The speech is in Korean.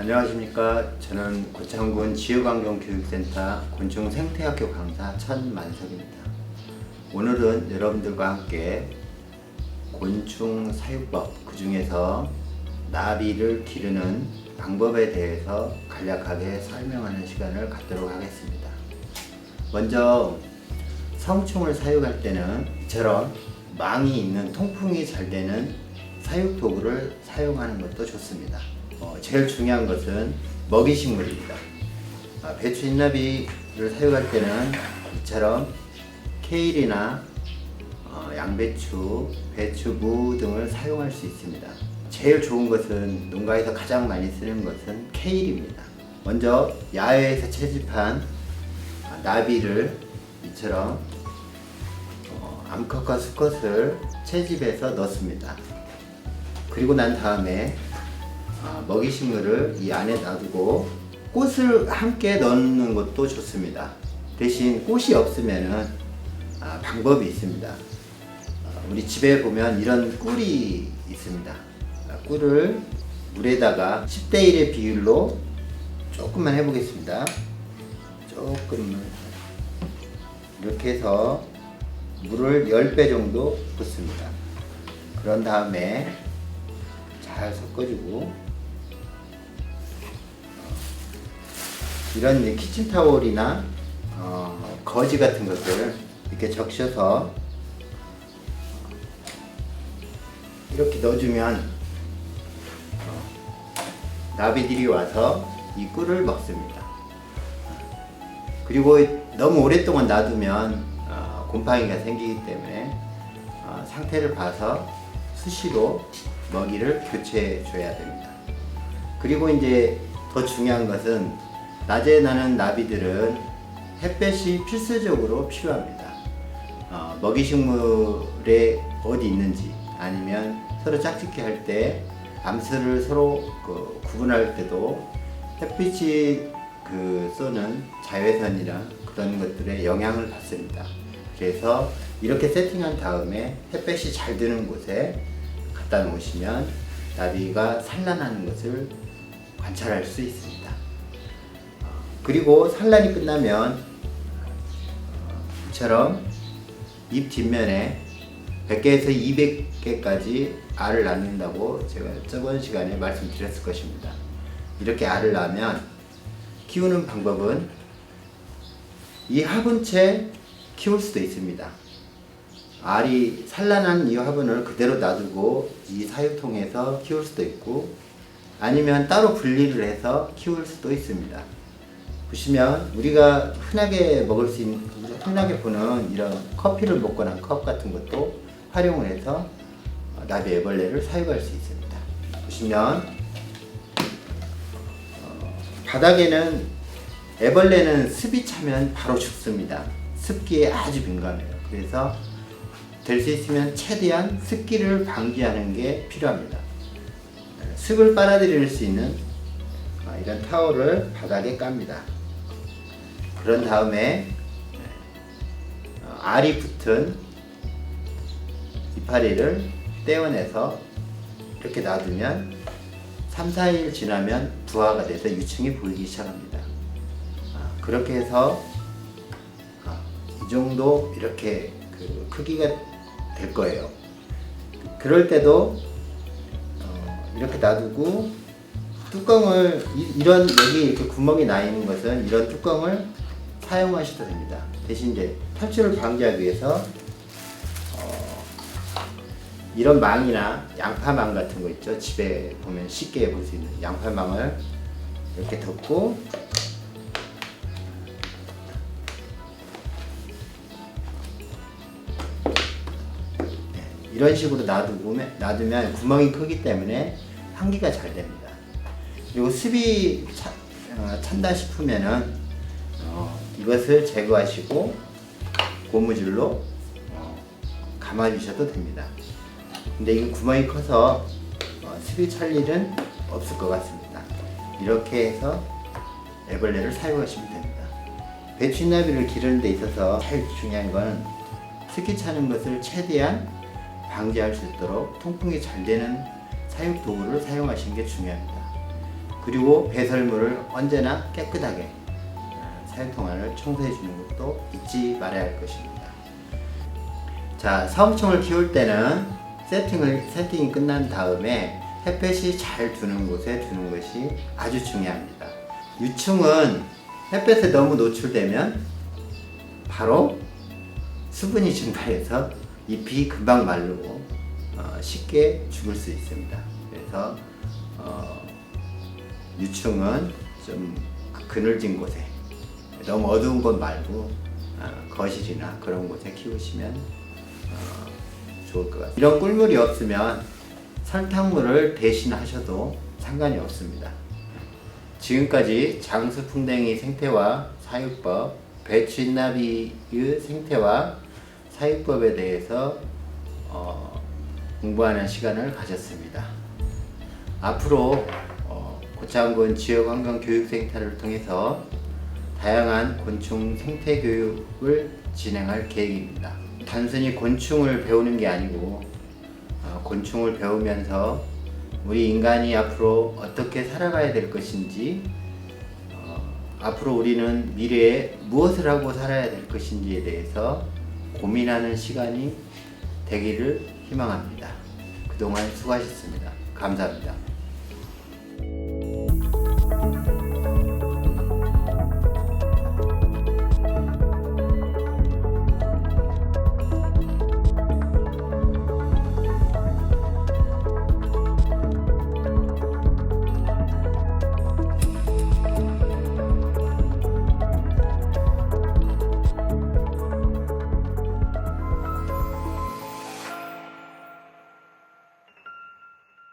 안녕하십니까. 저는 고창군 지역환경교육센터 곤충생태학교 강사 천만석입니다. 오늘은 여러분들과 함께 곤충 사육법, 그 중에서 나비를 기르는 방법에 대해서 간략하게 설명하는 시간을 갖도록 하겠습니다. 먼저 성충을 사육할 때는 이처럼 망이 있는 통풍이 잘 되는 사육 도구를 사용하는 것도 좋습니다. 제일 중요한 것은 먹이식물입니다. 배추 흰나비를 사육할 때는 이처럼 케일이나 양배추, 배추, 무 등을 사용할 수 있습니다. 제일 좋은 것은 농가에서 가장 많이 쓰는 것은 케일입니다. 먼저 야외에서 채집한 나비를 이처럼 암컷과 수컷을 채집해서 넣습니다. 그리고 난 다음에 먹이식물을 이 안에 놔두고 꽃을 함께 넣는 것도 좋습니다. 대신 꽃이 없으면 방법이 있습니다. 우리 집에 보면 이런 꿀이 있습니다. 꿀을 물에다가 10대 1의 비율로 조금만 해보겠습니다. 조금만 이렇게 해서 물을 10배 정도 붓습니다. 그런 다음에 잘 섞어주고 이런 키친타올이나 거지 같은 것을 이렇게 적셔서 이렇게 넣어주면 나비들이 와서 이 꿀을 먹습니다. 그리고 너무 오랫동안 놔두면 곰팡이가 생기기 때문에 상태를 봐서 수시로 먹이를 교체해 줘야 됩니다. 그리고 이제 더 중요한 것은 낮에 나는 나비들은 햇볕이 필수적으로 필요합니다. 먹이식물에 어디 있는지 아니면 서로 짝짓기 할 때 암수를 서로 구분할 때도 햇빛이 쏘는 자외선이랑 그런 것들에 영향을 받습니다. 그래서 이렇게 세팅한 다음에 햇볕이 잘 드는 곳에 갖다 놓으시면 나비가 산란하는 것을 관찰할 수 있습니다. 그리고 산란이 끝나면 이처럼 잎 뒷면에 100개에서 200개까지 알을 낳는다고 제가 저번 시간에 말씀드렸을 것입니다. 이렇게 알을 낳으면 키우는 방법은 이 화분채 키울 수도 있습니다. 알이 산란한 이 화분을 그대로 놔두고 이 사육통에서 키울 수도 있고 아니면 따로 분리를 해서 키울 수도 있습니다. 보시면 우리가 흔하게 흔하게 보는 이런 커피를 먹거나 컵 같은 것도 활용을 해서 나비 애벌레를 사육할 수 있습니다. 보시면 바닥에는 애벌레는 습이 차면 바로 죽습니다. 습기에 아주 민감해요. 그래서 될 수 있으면 최대한 습기를 방지하는 게 필요합니다. 습을 빨아들일 수 있는 이런 타월을 바닥에 깝니다. 그런 다음에 알이 붙은 이파리를 떼어내서 이렇게 놔두면 3, 4일 지나면 부화가 돼서 유충이 보이기 시작합니다. 그렇게 해서 이 정도 이렇게 크기가 될 거예요. 그럴 때도 이렇게 놔두고 뚜껑을 이런 여기 이렇게 구멍이 나 있는 것은 이런 뚜껑을 사용하셔도 됩니다. 대신 이제 탈출을 방지하기 위해서 이런 망이나 양파망 같은 거 있죠. 집에 보면 쉽게 볼 수 있는 양파망을 이렇게 덮고 이런 식으로 놔두면 구멍이 크기 때문에 환기가 잘 됩니다. 그리고 습이 찬다 싶으면은 이것을 제거하시고 고무줄로 감아주셔도 됩니다. 근데 이게 구멍이 커서 습이 찰 일은 없을 것 같습니다. 이렇게 해서 애벌레를 사용하시면 됩니다. 배추나비를 기르는 데 있어서 제일 중요한 건 습기 차는 것을 최대한 방지할 수 있도록 통풍이 잘 되는 사육 도구를 사용하시는 게 중요합니다. 그리고 배설물을 언제나 깨끗하게 사육통화를 청소해 주는 것도 잊지 말아야 할 것입니다. 자, 사육청을 키울 때는 세팅이 끝난 다음에 햇볕이 잘 드는 곳에 두는 것이 아주 중요합니다. 유충은 햇볕에 너무 노출되면 바로 수분이 증발해서 잎이 금방 마르고 쉽게 죽을 수 있습니다. 그래서 유충은 좀 그늘진 곳에, 너무 어두운 곳 말고 거실이나 그런 곳에 키우시면 좋을 것 같습니다. 이런 꿀물이 없으면 설탕물을 대신하셔도 상관이 없습니다. 지금까지 장수풍뎅이 생태와 사육법, 배추인나비의 생태와 사육법에 대해서 공부하는 시간을 가졌습니다. 앞으로 고창군 지역환경교육센터를 통해서 다양한 곤충 생태 교육을 진행할 계획입니다. 단순히 곤충을 배우는 게 아니고 곤충을 배우면서 우리 인간이 앞으로 어떻게 살아가야 될 것인지, 앞으로 우리는 미래에 무엇을 하고 살아야 될 것인지에 대해서 고민하는 시간이 되기를 희망합니다. 그동안 수고하셨습니다. 감사합니다.